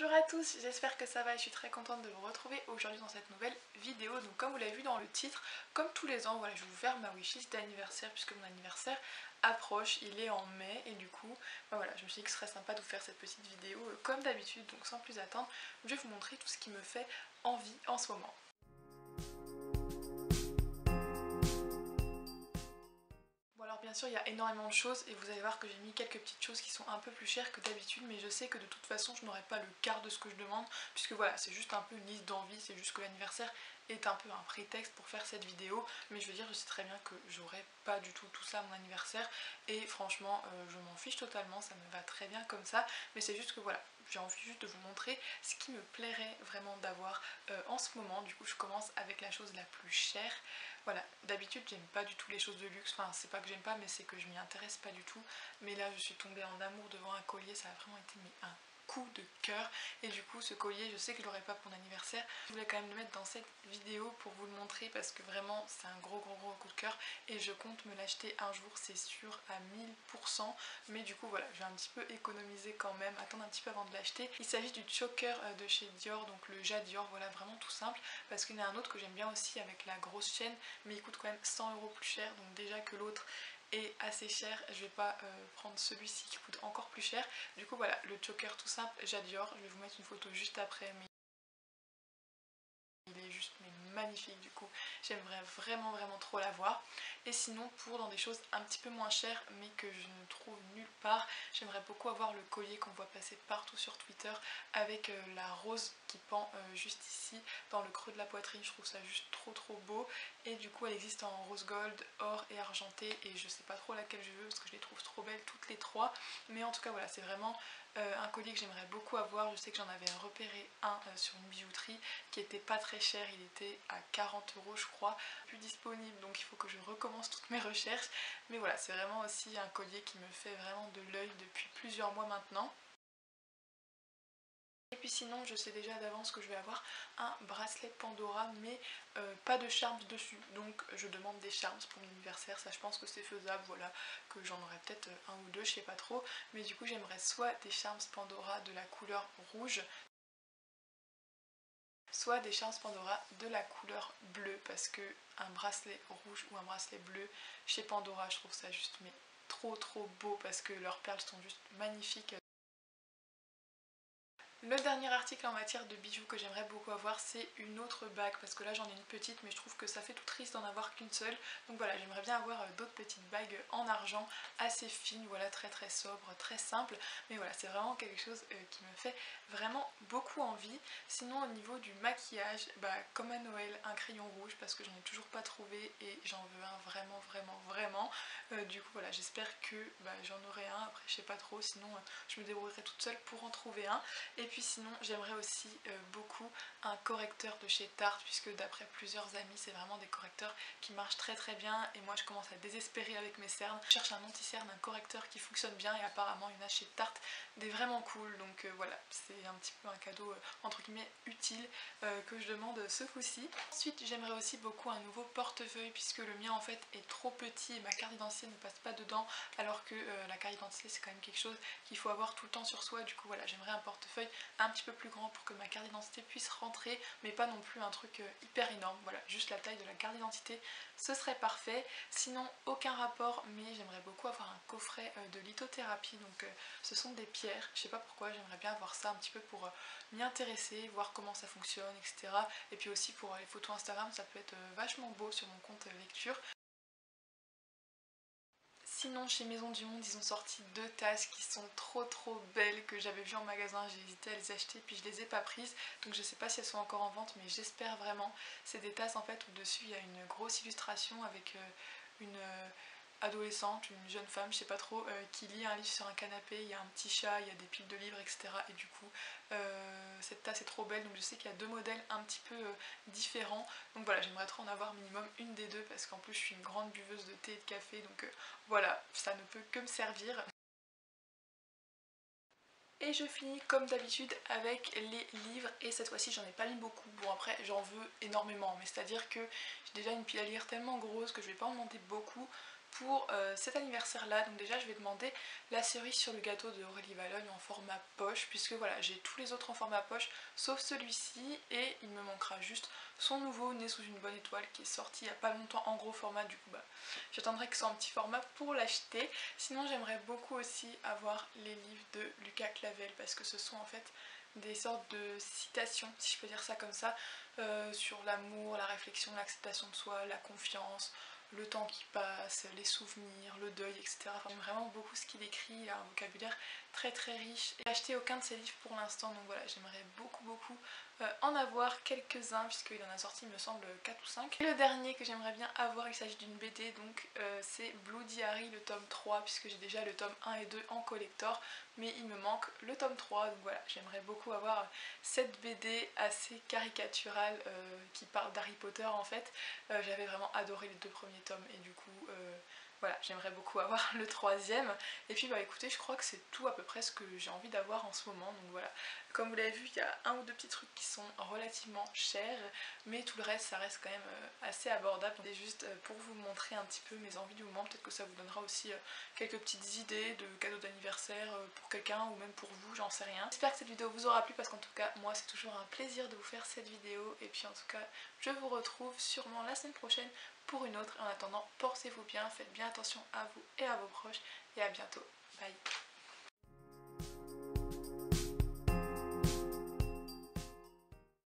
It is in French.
Bonjour à tous, j'espère que ça va et je suis très contente de vous retrouver aujourd'hui dans cette nouvelle vidéo. Donc comme vous l'avez vu dans le titre, comme tous les ans, voilà, je vais vous faire ma wishlist d'anniversaire puisque mon anniversaire approche, il est en mai et du coup, voilà, je me suis dit que ce serait sympa de vous faire cette petite vidéo comme d'habitude. Donc sans plus attendre, je vais vous montrer tout ce qui me fait envie en ce moment. Bon alors bien sûr il y a énormément de choses et vous allez voir que j'ai mis quelques petites choses qui sont un peu plus chères que d'habitude, mais je sais que de toute façon je n'aurai pas le quart de ce que je demande puisque voilà, c'est juste un peu une liste d'envie, c'est juste que l'anniversaire est un peu un prétexte pour faire cette vidéo, mais je veux dire je sais très bien que j'aurai pas du tout ça à mon anniversaire et franchement je m'en fiche totalement, ça me va très bien comme ça, mais c'est juste que voilà, j'ai envie juste de vous montrer ce qui me plairait vraiment d'avoir en ce moment. Du coup je commence avec la chose la plus chère. Voilà, d'habitude j'aime pas du tout les choses de luxe, enfin c'est pas que j'aime pas mais c'est que je m'y intéresse pas du tout, mais là je suis tombée en amour devant un collier, ça a vraiment été un coup de cœur et du coup ce collier je sais que je l'aurai pas pour mon anniversaire, je voulais quand même le mettre dans cette vidéo pour vous le montrer parce que vraiment c'est un gros coup de cœur et je compte me l'acheter un jour, c'est sûr, à 1000%, mais du coup voilà, je vais un petit peu économiser quand même, attendre un petit peu avant de l'acheter. Il s'agit du choker de chez Dior, donc le Jade Dior, voilà, vraiment tout simple, parce qu'il y en a un autre que j'aime bien aussi avec la grosse chaîne, mais il coûte quand même 100 € plus cher, donc déjà que l'autre est assez cher, je vais pas prendre celui-ci qui coûte encore plus cher. Du coup voilà, le choker tout simple Jade Dior, je vais vous mettre une photo juste après, mais il est juste magnifique, du coup j'aimerais vraiment trop l'avoir. Et sinon pour dans des choses un petit peu moins chères mais que je ne trouve nulle part, j'aimerais beaucoup avoir le collier qu'on voit passer partout sur Twitter avec la rose qui pend juste ici dans le creux de la poitrine. Je trouve ça juste trop beau et du coup elle existe en rose gold, or et argenté et je sais pas trop laquelle je veux parce que je les trouve trop belles toutes les trois, mais en tout cas voilà, c'est vraiment un collier que j'aimerais beaucoup avoir. Je sais que j'en avais repéré un sur une bijouterie qui était pas très cher, il était à 40 € je crois, plus disponible, donc il faut que je recommence toutes mes recherches, mais voilà, c'est vraiment aussi un collier qui me fait vraiment de l'œil depuis plusieurs mois maintenant. Et puis sinon je sais déjà d'avance que je vais avoir un bracelet Pandora mais pas de charms dessus, donc je demande des charms pour mon anniversaire, ça je pense que c'est faisable, voilà, que j'en aurai peut-être un ou deux, je sais pas trop, mais du coup j'aimerais soit des charms Pandora de la couleur rouge, soit des charms Pandora de la couleur bleue, parce que un bracelet rouge ou un bracelet bleu chez Pandora je trouve ça juste mais trop beau parce que leurs perles sont juste magnifiques. Le dernier article en matière de bijoux que j'aimerais beaucoup avoir, c'est une autre bague, parce que là j'en ai une petite mais je trouve que ça fait tout triste d'en avoir qu'une seule, donc voilà, j'aimerais bien avoir d'autres petites bagues en argent assez fines, voilà, très sobre, très simple, mais voilà, c'est vraiment quelque chose qui me fait vraiment beaucoup envie. Sinon au niveau du maquillage, comme à Noël, un crayon rouge parce que j'en ai toujours pas trouvé et j'en veux un vraiment. Du coup voilà, j'espère que j'en aurai un, après je sais pas trop, sinon je me débrouillerai toute seule pour en trouver un. Et puis sinon j'aimerais aussi beaucoup un correcteur de chez Tarte, puisque d'après plusieurs amis c'est vraiment des correcteurs qui marchent très bien et moi je commence à désespérer avec mes cernes. Je cherche un anti-cerne, un correcteur qui fonctionne bien et apparemment il y en a chez Tarte des vraiment cool, donc voilà, c'est un petit peu un cadeau entre guillemets utile que je demande ce coup-ci. Ensuite j'aimerais aussi beaucoup un nouveau portefeuille puisque le mien en fait est trop petit et ma carte d'identité ne passe pas dedans, alors que la carte d'identité c'est quand même quelque chose qu'il faut avoir tout le temps sur soi. Du coup voilà, j'aimerais un portefeuille un petit peu plus grand pour que ma carte d'identité puisse rentrer, mais pas non plus un truc hyper énorme, voilà, juste la taille de la carte d'identité, ce serait parfait. Sinon aucun rapport, mais j'aimerais beaucoup avoir un coffret de lithothérapie, donc ce sont des pierres, je sais pas pourquoi, j'aimerais bien avoir ça un petit peu pour m'y intéresser, voir comment ça fonctionne, etc. Et puis aussi pour les photos Instagram, ça peut être vachement beau sur mon compte lecture. Sinon chez Maison du Monde ils ont sorti deux tasses qui sont trop belles, que j'avais vues en magasin, j'ai hésité à les acheter puis je les ai pas prises, donc je sais pas si elles sont encore en vente mais j'espère vraiment. C'est des tasses en fait où dessus il y a une grosse illustration avec une adolescente, une jeune femme, je sais pas trop, qui lit un livre sur un canapé, il y a un petit chat, il y a des piles de livres, etc. Et du coup cette tasse est trop belle, donc je sais qu'il y a deux modèles un petit peu différents, donc voilà, j'aimerais trop en avoir minimum une des deux parce qu'en plus je suis une grande buveuse de thé et de café, donc voilà, ça ne peut que me servir. Et je finis comme d'habitude avec les livres, et cette fois-ci j'en ai pas lu beaucoup, bon après j'en veux énormément, mais c'est à dire que j'ai déjà une pile à lire tellement grosse que je vais pas en demander beaucoup, pour cet anniversaire là. Donc déjà je vais demander la cerise sur le gâteau de Aurélie Valogne en format poche, puisque voilà j'ai tous les autres en format poche sauf celui-ci, et il me manquera juste son nouveau Né sous une bonne étoile qui est sorti il n'y a pas longtemps en gros format. Du coup j'attendrai que ce soit en petit format pour l'acheter. Sinon j'aimerais beaucoup aussi avoir les livres de Lucas Clavel, parce que ce sont en fait des sortes de citations, si je peux dire ça comme ça, sur l'amour, la réflexion, l'acceptation de soi, la confiance, le temps qui passe, les souvenirs, le deuil, etc. Enfin, j'aime vraiment beaucoup ce qu'il écrit, il a un vocabulaire très très riche. J'ai acheté aucun de ses livres pour l'instant, donc voilà, j'aimerais beaucoup en avoir quelques-uns, puisqu'il en a sorti il me semble 4 ou 5. Et le dernier que j'aimerais bien avoir, il s'agit d'une BD, donc c'est Blue Diary, le tome 3, puisque j'ai déjà le tome 1 et 2 en collector, mais il me manque le tome 3, donc voilà, j'aimerais beaucoup avoir cette BD assez caricaturale qui parle d'Harry Potter en fait. J'avais vraiment adoré les 2 premiers tomes, et du coup voilà, j'aimerais beaucoup avoir le troisième. Et puis bah écoutez, je crois que c'est tout à peu près ce que j'ai envie d'avoir en ce moment, donc voilà. Comme vous l'avez vu, il y a un ou deux petits trucs qui sont relativement chers, mais tout le reste ça reste quand même assez abordable. C'est juste pour vous montrer un petit peu mes envies du moment, peut-être que ça vous donnera aussi quelques petites idées de cadeaux d'anniversaire pour quelqu'un ou même pour vous, j'en sais rien. J'espère que cette vidéo vous aura plu, parce qu'en tout cas moi c'est toujours un plaisir de vous faire cette vidéo, et puis en tout cas je vous retrouve sûrement la semaine prochaine pour une autre. En attendant, portez-vous bien, faites bien attention à vous et à vos proches, et à bientôt. Bye.